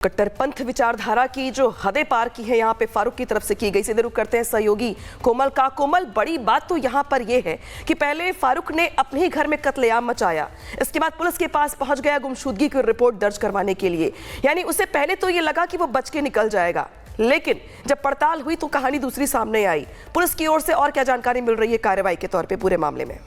कट्टरपंथ विचारधारा की जो हदें पार की है यहाँ पे फारूक की तरफ से की गई। सीधे रुख करते हैं सहयोगी कोमल का। कोमल, बड़ी बात तो यहाँ पर यह है कि पहले फारूक ने अपने ही घर में कत्लेआम मचाया, इसके बाद पुलिस के पास पहुंच गया गुमशुदगी की रिपोर्ट दर्ज करवाने के लिए। यानी उसे पहले तो ये लगा कि वो बच के निकल जाएगा, लेकिन जब पड़ताल हुई तो कहानी दूसरी सामने आई। पुलिस की ओर से और क्या जानकारी मिल रही है कार्रवाई के तौर पर पूरे मामले में?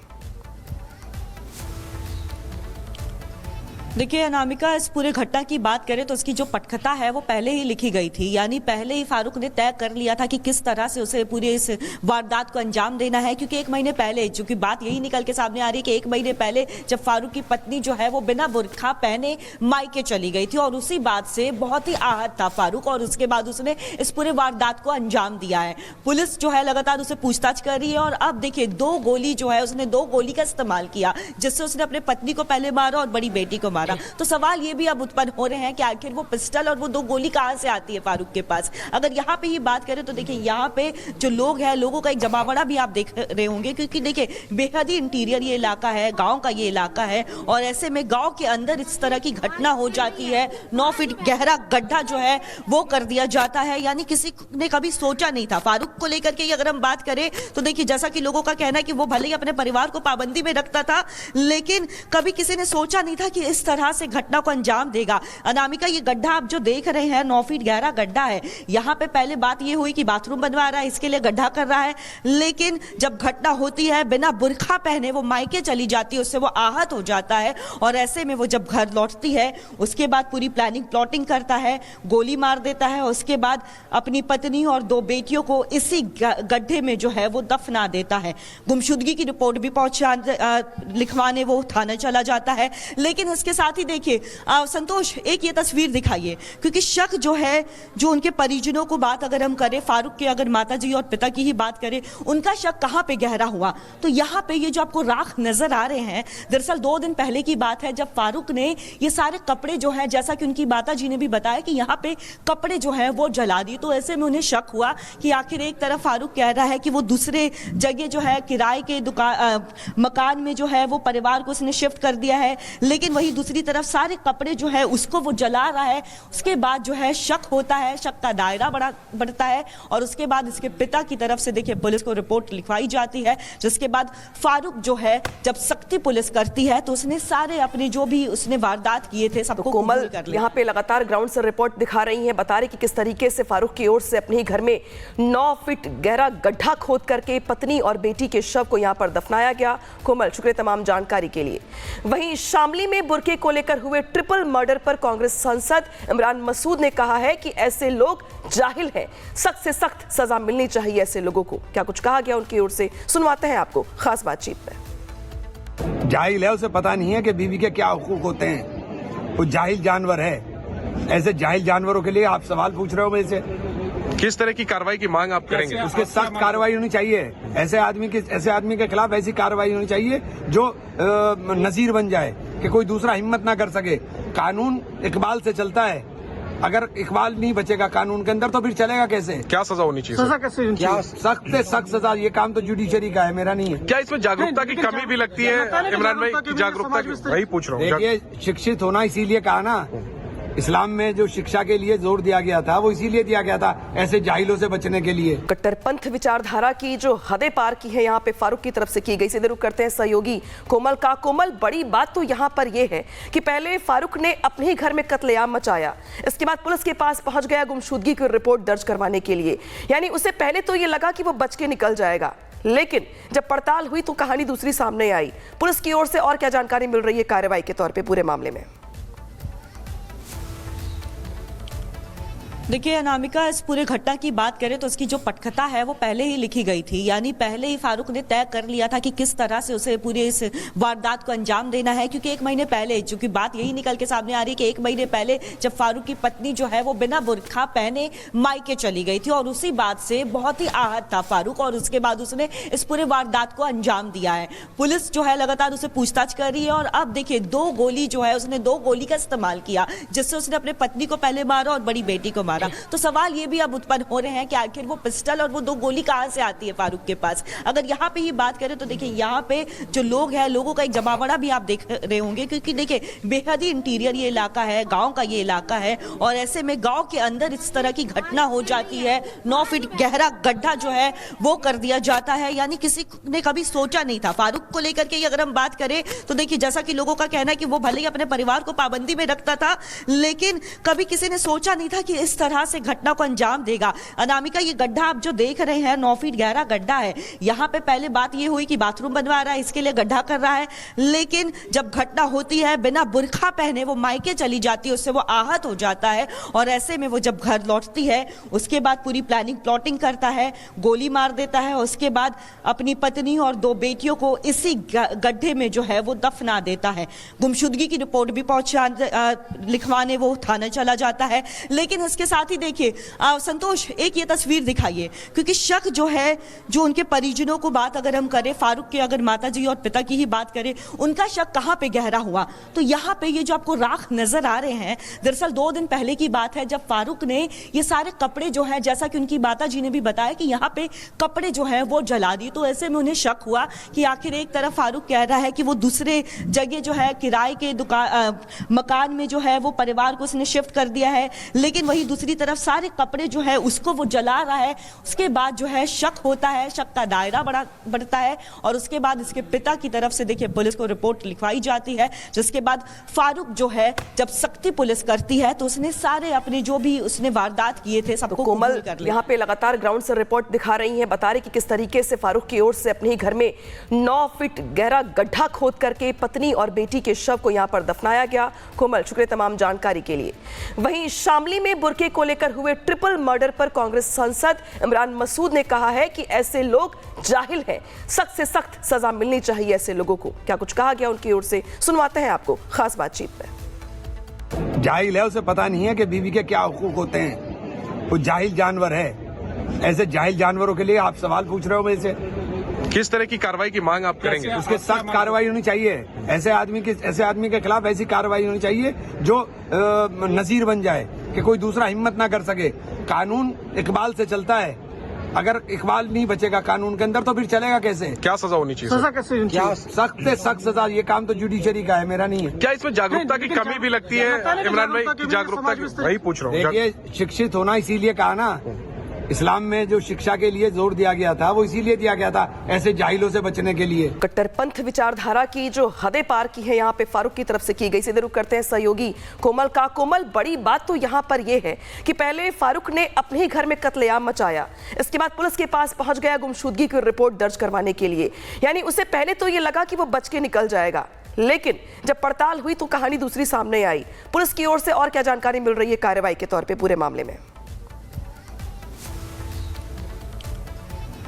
देखिए अनामिका, इस पूरे घटना की बात करें तो उसकी जो पटकथा है वो पहले ही लिखी गई थी। यानी पहले ही फारूक ने तय कर लिया था कि किस तरह से उसे पूरे इस वारदात को अंजाम देना है, क्योंकि एक महीने पहले, चूंकि बात यही निकल के सामने आ रही है कि एक महीने पहले जब फारूक की पत्नी जो है वो बिना बुर्खा पहने मायके चली गई थी और उसी बात से बहुत ही आहत था फारूक, और उसके बाद उसने इस पूरे वारदात को अंजाम दिया है। पुलिस जो है लगातार उसे पूछताछ कर रही है और अब देखिए उसने दो गोली का इस्तेमाल किया, जिससे उसने अपने पत्नी को पहले मारा और बड़ी बेटी को मारा। तो सवाल ये भी अब उत्पन्न हो रहे हैं कि आखिर वो पिस्टल और वो दो गोली कहां से आती है फारूक के पास। अगर यहाँ पे ही बात करें तो देखिए यहाँ पे जो लोग हैं, लोगों का एक जमावड़ा भी आप देख रहे होंगे, क्योंकि देखिए बेहद ही इंटीरियर ये इलाका है, गांव का ये इलाका है, और ऐसे में गांव के अंदर इस तरह की घटना हो जाती है। 9 फीट गहरा गड्ढा जो है वो कर दिया जाता है। यानी किसी ने कभी सोचा नहीं था फारूक को लेकर के। अगर हम बात करें तो देखिए जैसा कि लोगों का कहना है कि वो भले ही अपने परिवार को पाबंदी में रखता था, लेकिन कभी किसी ने सोचा नहीं था कि इस तरह से घटना को अंजाम देगा। अनामिका, ये गड्ढा आप जो देख रहे हैं 9 फीट गहरा गड्ढा है। यहाँ पे पहले बात ये हुई कि बाथरूम बनवा रहा है, इसके लिए गड्ढा कर रहा है, लेकिन जब घटना होती है बिना बुर्खा पहने वो मायके चली जाती है, उससे वो आहत हो जाता है, और ऐसे में वो जब घर लौटती है उसके बाद पूरी प्लॉटिंग करता है, गोली मार देता है, उसके बाद अपनी पत्नी और 2 बेटियों को इसी गड्ढे में जो है वो दफना देता है। गुमशुदगी की रिपोर्ट भी लिखवाने वो थाना चला जाता है। लेकिन इसके साथ ही देखिए संतोष, एक ये तस्वीर दिखाइए, क्योंकि शक जो है, जो उनके परिजनों को बात अगर हम करें, फारूक के अगर माताजी और पिता की ही बात करें, उनका शक कहां पे गहरा हुआ, तो यहां पे ये जो आपको राख नजर आ रहे हैं, दरअसल 2 दिन पहले की बात है जब फारूक ने ये सारे कपड़े जो है, जैसा कि उनकी माताजी ने भी बताया कि यहाँ पे कपड़े जो है वो जला दिए। तो ऐसे में उन्हें शक हुआ कि आखिर एक तरफ फारूक कह रहा है कि वो दूसरे जगह जो है किराए के मकान में जो है वो परिवार को उसने शिफ्ट कर दिया है, लेकिन वही दूसरी तरफ सारे कपड़े जो है उसको वो जला रहा है। उसके बाद जो है शक होता है, शक का दायरा बढ़ता है, और उसके बाद इसके पिता की तरफ से देखिए पुलिस को रिपोर्ट लिखवाई जाती है, जिसके बाद फारूक जो है जब सख्ती पुलिस करती है तो उसने सारे अपने जो भी उसने वारदात किए थे सबको कोमल यहाँ पे लगातार ग्राउंड से रिपोर्ट दिखा रही है, बता रही कि किस तरीके से फारूक की ओर से अपने ही घर में 9 फीट गहरा गड्ढा खोद करके पत्नी और बेटी के शव को यहाँ पर दफनाया गया। कोमल, शुक्रिया तमाम जानकारी के लिए। वहीं शामली में बुर्के को लेकर हुए ट्रिपल मर्डर पर कांग्रेस सांसद इमरान मसूद ने कहा है कि ऐसे लोग जाहिल हैं, सख्त से सख्त सजा मिलनी चाहिए ऐसे लोगों को। क्या कुछ कहा गया उनकी ओर से, सुनवाते हैं आपको खास बातचीत में। जाहिल है, उसे पता नहीं है कि बीवी के क्या हुकूक होते हैं, वो जाहिल जानवर है। ऐसे जाहिल जानवरों के लिए आप सवाल पूछ रहे हो मेरे से? किस तरह की कार्रवाई की मांग आप करेंगे? उसके सख्त कार्रवाई होनी चाहिए। ऐसे आदमी के खिलाफ ऐसी कार्रवाई होनी चाहिए जो नजीर बन जाए कि कोई दूसरा हिम्मत ना कर सके। कानून इकबाल से चलता है, अगर इकबाल नहीं बचेगा कानून के अंदर तो फिर चलेगा कैसे? क्या सजा होनी चाहिए? सजा कैसे? सख्त से सख्त सजा। ये काम तो जुडिशरी का है, मेरा नहीं है। क्या इसमें जागरूकता की कमी भी लगती है इमरान भाई? की जागरूकता वही पूछ रहा हूँ। देखिए, शिक्षित होना इसीलिए कहा ना, इस्लाम में जो शिक्षा के लिए जोर दिया गया था वो इसीलिए दिया गया था, ऐसे जाहिलों से बचने के लिए। कट्टरपंथ विचारधारा की जो हदें पार की है यहाँ पे फारूक की तरफ से की गई। सीधे रुख करते हैं सहयोगी कोमल का। कोमल, बड़ी बात तो यहाँ पर यह है कि पहले फारूक ने अपने ही घर में कत्लेआम मचाया, इसके बाद पुलिस के पास पहुंच गया गुमशुदगी की रिपोर्ट दर्ज करवाने के लिए। यानी उसे पहले तो ये लगा कि वो बच के निकल जाएगा, लेकिन जब पड़ताल हुई तो कहानी दूसरी सामने आई। पुलिस की ओर से और क्या जानकारी मिल रही है कार्रवाई के तौर पर पूरे मामले में? देखिए अनामिका, इस पूरे घटना की बात करें तो उसकी जो पटकथा है वो पहले ही लिखी गई थी। यानी पहले ही फारूक ने तय कर लिया था कि किस तरह से उसे पूरे इस वारदात को अंजाम देना है, क्योंकि एक महीने पहले, चूंकि बात यही निकल के सामने आ रही है कि एक महीने पहले जब फारूक की पत्नी जो है वो बिना बुर्खा पहने मायके चली गई थी, और उसी बात से बहुत ही आहत था फारूक, और उसके बाद उसने इस पूरे वारदात को अंजाम दिया है। पुलिस जो है लगातार उसे पूछताछ कर रही है, और अब देखिए उसने 2 गोली का इस्तेमाल किया, जिससे उसने अपने पत्नी को पहले मारा और बड़ी बेटी को मारा। मारा। तो सवाल ये भी अब उत्पन्न हो रहे हैं कि आखिर वो पिस्टल और वो 2 गोली कहां से आती है फारूक के पास। अगर यहाँ पे ही बात करें तो देखिए यहाँ पे जो लोग हैं, लोगों का एक जमावड़ा भी आप देख रहे होंगे, क्योंकि देखिए बेहद ही इंटीरियर ये इलाका है, गांव का ये इलाका है, और ऐसे में गांव के अंदर इस तरह की घटना हो जाती है। 9 फीट गहरा गड्ढा जो है वो कर दिया जाता है, यानी किसी ने कभी सोचा नहीं था। फारूक को लेकर के अगर हम बात करें तो देखिए जैसा कि लोगों का कहना है कि वो भले ही अपने परिवार को पाबंदी में रखता था, लेकिन कभी किसी ने सोचा नहीं था कि इस तरह से घटना को अंजाम देगा। अनामिका, ये गड्ढा आप जो देख रहे हैं 9 फीट गहरा गड्ढा है। यहाँ पे पहले बात ये हुई कि बाथरूम बनवा रहा है, इसके लिए गड्ढा कर रहा है, लेकिन जब घटना होती है बिना बुर्खा पहने वो मायके चली जाती है, उससे वो आहत हो जाता है, और ऐसे में वो जब घर लौटती है उसके बाद पूरी प्लानिंग प्लॉटिंग करता है, गोली मार देता है, उसके बाद अपनी पत्नी और 2 बेटियों को इसी गड्ढे में जो है वो दफना देता है। गुमशुदगी की रिपोर्ट भी लिखवाने वो थाने चला जाता है। लेकिन इसके साथ ही देखिए संतोष, एक ये तस्वीर दिखाइए, क्योंकि शक जो है, जो उनके परिजनों को बात अगर हम करें, फारूक के अगर माताजी और पिता की ही बात करें, उनका शक कहां पे गहरा हुआ, तो यहाँ पे ये जो आपको राख नजर आ रहे हैं, दरअसल 2 दिन पहले की बात है जब फारूक ने ये सारे कपड़े जो है, जैसा कि उनकी माताजी ने भी बताया कि यहाँ पे कपड़े जो है वो जला दिए। तो ऐसे में उन्हें शक हुआ कि आखिर एक तरफ फारूक कह रहा है कि वो दूसरे जगह जो है किराए के मकान में जो है वो परिवार को उसने शिफ्ट कर दिया है, लेकिन वही दूसरी तरफ सारे कपड़े जो है उसको वो जला रहा है। उसके बाद जो है शक होता है, शक का दायरा बढ़ता है, और उसके बाद इसके पिता की तरफ से देखिए पुलिस को रिपोर्ट लिखवाई जाती है, जिसके बाद फारूक जो है जब सख्ती पुलिस करती है तो उसने सारे अपने जो भी उसने वारदात किए थे सबको कोमल यहाँ पे लगातार ग्राउंड से रिपोर्ट दिखा रही है, बता रही कि किस तरीके से फारूक की ओर से अपने ही घर में 9 फीट गहरा गड्ढा खोद करके पत्नी और बेटी के शव को यहाँ पर दफनाया गया। कोमल, शुक्रिया तमाम जानकारी के लिए। वहीं शामली में बुर्के को लेकर हुए ट्रिपल मर्डर पर कांग्रेस सांसद इमरान मसूद ने कहा है कि ऐसे लोग जाहिल हैं, सख्त से सख्त सजा मिलनी चाहिए ऐसे लोगों को। क्या कुछ कहा गया उनकी ओर से, सुनवाते हैं आपको खास बातचीत में। जाहिल है, उसे पता नहीं है कि बीवी के क्या हुकूक होते हैं, वो जाहिल जानवर है। ऐसे जाहिल जानवरों के लिए आप सवाल पूछ रहे हो मेरे से। किस तरह की कार्रवाई की मांग आप करेंगे? उसके सख्त कार्रवाई होनी चाहिए। ऐसे आदमी के खिलाफ ऐसी कार्रवाई होनी चाहिए जो नजीर बन जाए, कि कोई दूसरा हिम्मत ना कर सके। कानून इकबाल से चलता है, अगर इकबाल नहीं बचेगा कानून के अंदर तो फिर चलेगा कैसे? क्या सजा होनी चाहिए? सजा कैसे होनी चाहिए? सख्त से सख्त सजा। ये काम तो जुडिशरी का है, मेरा नहीं है। क्या इसमें जागरूकता की कमी भी लगती है इमरान भाई? जागरूकता की वही पूछ रहा हूँ। देखिए, शिक्षित होना इसीलिए कहा ना, इस्लाम में जो शिक्षा के लिए जोर दिया गया था वो इसीलिए दिया गया था, ऐसे जाहिलों से बचने के लिए। कट्टरपंथ विचारधारा की जो हदें पार की है यहाँ पे फारूक की तरफ से की गई। सीधे रुख करते हैं सहयोगी कोमल का। कोमल, बड़ी बात तो यहाँ पर यह है कि पहले फारूक ने अपने ही घर में कत्लेआम मचाया, इसके बाद पुलिस के पास पहुंच गया गुमशुदगी की रिपोर्ट दर्ज करवाने के लिए। यानी उसे पहले तो ये लगा कि वो बच के निकल जाएगा, लेकिन जब पड़ताल हुई तो कहानी दूसरी सामने आई। पुलिस की ओर से और क्या जानकारी मिल रही है कार्रवाई के तौर पर पूरे मामले में?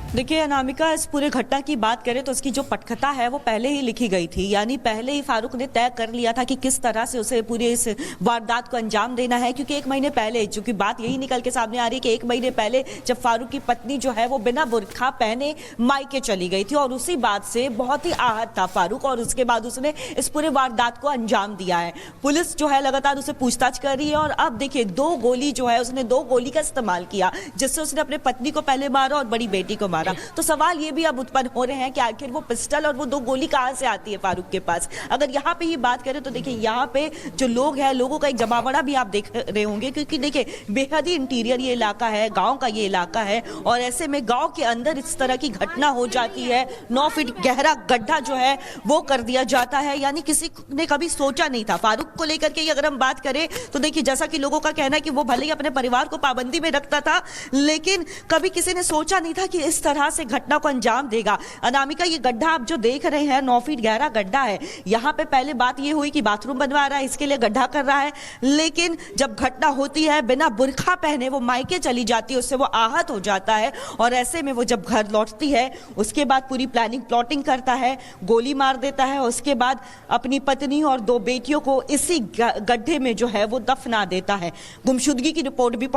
देखिए अनामिका, इस पूरे घटना की बात करें तो इसकी जो पटकथा है वो पहले ही लिखी गई थी, यानी पहले ही फारूक ने तय कर लिया था कि किस तरह से उसे पूरे इस वारदात को अंजाम देना है। क्योंकि 1 महीने पहले, चूंकि बात यही निकल के सामने आ रही है कि 1 महीने पहले जब फारूक की पत्नी जो है वो बिना बुर्खा पहने मायके चली गई थी, और उसी बात से बहुत ही आहत था फारूक, और उसके बाद उसने इस पूरे वारदात को अंजाम दिया है। पुलिस जो है लगातार उसे पूछताछ कर रही है, और अब देखिए 2 गोली जो है उसने 2 गोली का इस्तेमाल किया, जिससे उसने अपने पत्नी को पहले मारा और बड़ी बेटी को मारा। तो सवाल ये भी अब उत्पन्न हो रहे हैं कि आखिर वो पिस्टल और वो 2 गोली कहां से आती है फारूक के पास। अगर यहाँ पे ही बात करें तो देखिए यहाँ पे जो लोग हैं, लोगों का एक जमावड़ा भी आप देख रहे होंगे, क्योंकि देखिए बेहद ही इंटीरियर ये इलाका है, गांव का ये इलाका है, और ऐसे में गांव के अंदर इस तरह की घटना हो जाती है। 9 फीट गहरा गड्ढा जो है वो कर दिया जाता है, यानी किसी ने कभी सोचा नहीं था। फारूक को लेकर के अगर हम बात करें तो देखिए जैसा कि लोगों का कहना है कि वो भले ही अपने परिवार को पाबंदी में रखता था, लेकिन कभी किसी ने सोचा नहीं था कि इस तरह से घटना को अंजाम देगा। अनामिका, ये गड्ढा आप जो देख रहे हैं 9 फीट गहरा गड्ढा है। यहाँ पे पहले बात ये हुई कि बाथरूम बनवा रहा है, इसके लिए गड्ढा कर रहा है, लेकिन जब घटना होती है बिना बुर्खा पहने वो मायके चली जाती है, उससे वो आहत हो जाता है, और ऐसे में वो जब घर लौटती है उसके बाद पूरी प्लानिंग प्लॉटिंग करता है, गोली मार देता है, उसके बाद अपनी पत्नी और 2 बेटियों को इसी गड्ढे में जो है वो दफना देता है। गुमशुदगी की रिपोर्ट भी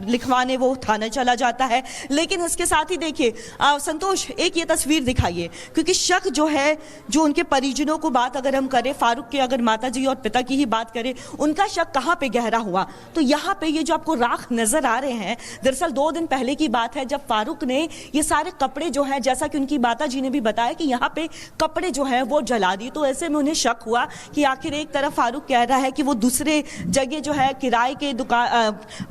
लिखवाने वो थाने चला जाता है। लेकिन इसके साथ साथ ही देखिए संतोष, एक ये तस्वीर दिखाइए, क्योंकि शक जो है, जो उनके परिजनों को बात अगर हम करें, फारूक के अगर माताजी और पिता की ही बात करें, उनका शक कहां पे गहरा हुआ, तो यहाँ पे ये जो आपको राख नजर आ रहे हैं, दरअसल 2 दिन पहले की बात है जब फारूक ने ये सारे कपड़े जो है, जैसा कि उनकी माताजी ने भी बताया कि यहाँ पे कपड़े जो है वो जला दिए। तो ऐसे में उन्हें शक हुआ कि आखिर एक तरफ फारूक कह रहा है कि वो दूसरे जगह जो है किराए के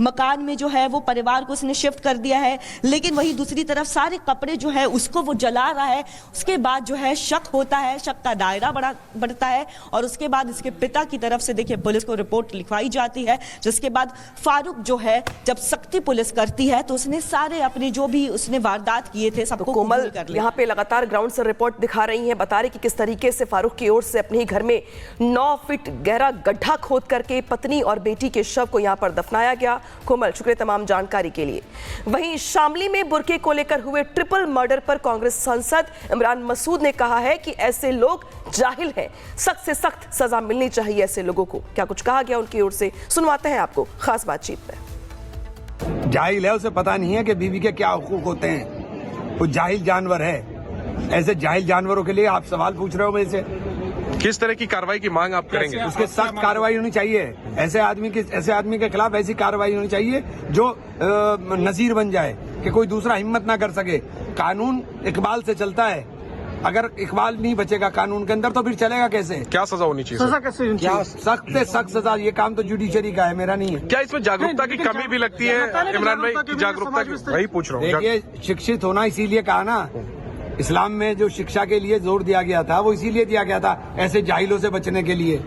मकान में जो है वो परिवार को उसने शिफ्ट कर दिया है, लेकिन वही दूसरी तरफ सारे कपड़े जो है उसको वो जला रहा है। उसके बाद जो है शक होता है, शक का दायरा बढ़ता है और उसके बाद इसके पिता की तरफ से देखिए पुलिस को रिपोर्ट लिखवाई जाती है, जिसके बाद फारूक जो है जब सख्ती पुलिस करती है तो उसने सारे अपने जो भी उसने वारदात किए थे सबको कोमल कबूल कर लिया। यहाँ पे लगातार ग्राउंड से रिपोर्ट दिखा रही हैं, बता रही कि किस तरीके से फारूक की ओर से अपने ही घर में 9 फीट गहरा गड्ढा खोद करके पत्नी और बेटी के शव को यहाँ पर दफनाया गया। कोमल, शुक्रिया तमाम जानकारी के लिए। वहीं शामली में बुर्के को लेकर हुए ट्रिपल मर्डर पर कांग्रेस सांसद इमरान मसूद ने कहा है कि ऐसे लोग जाहिल हैं, सख्त से सख्त सजा मिलनी चाहिए ऐसे लोगों को। क्या कुछ कहा गया उनकी ओर से, सुनवाते हैं आपको खास बातचीत में। जाहिल है, उसे पता नहीं है कि बीवी के क्या हुकूक होते हैं, वो जाहिल जानवर है। ऐसे जाहिल जानवरों के लिए आप सवाल पूछ रहे हो मेरे से। किस तरह की कार्रवाई की मांग आप करेंगे? उसके सख्त कार्रवाई होनी चाहिए। ऐसे आदमी के खिलाफ ऐसी कार्रवाई होनी चाहिए जो नजीर बन जाए, कि कोई दूसरा हिम्मत ना कर सके। कानून इकबाल से चलता है, अगर इकबाल नहीं बचेगा कानून के अंदर तो फिर चलेगा कैसे? क्या सजा होनी चाहिए? सजा कैसे होनी चाहिए? सख्त से सख्त सजा। ये काम तो जुडिशरी का है, मेरा नहीं है। क्या इसमें जागरूकता की कमी भी लगती है इमरान भाई? की जागरूकता की वही पूछ रहा हूँ। देखिए, शिक्षित होना इसीलिए कहा ना, इस्लाम में जो शिक्षा के लिए जोर दिया गया था वो इसीलिए दिया गया था, ऐसे जाहिलों से बचने के लिए।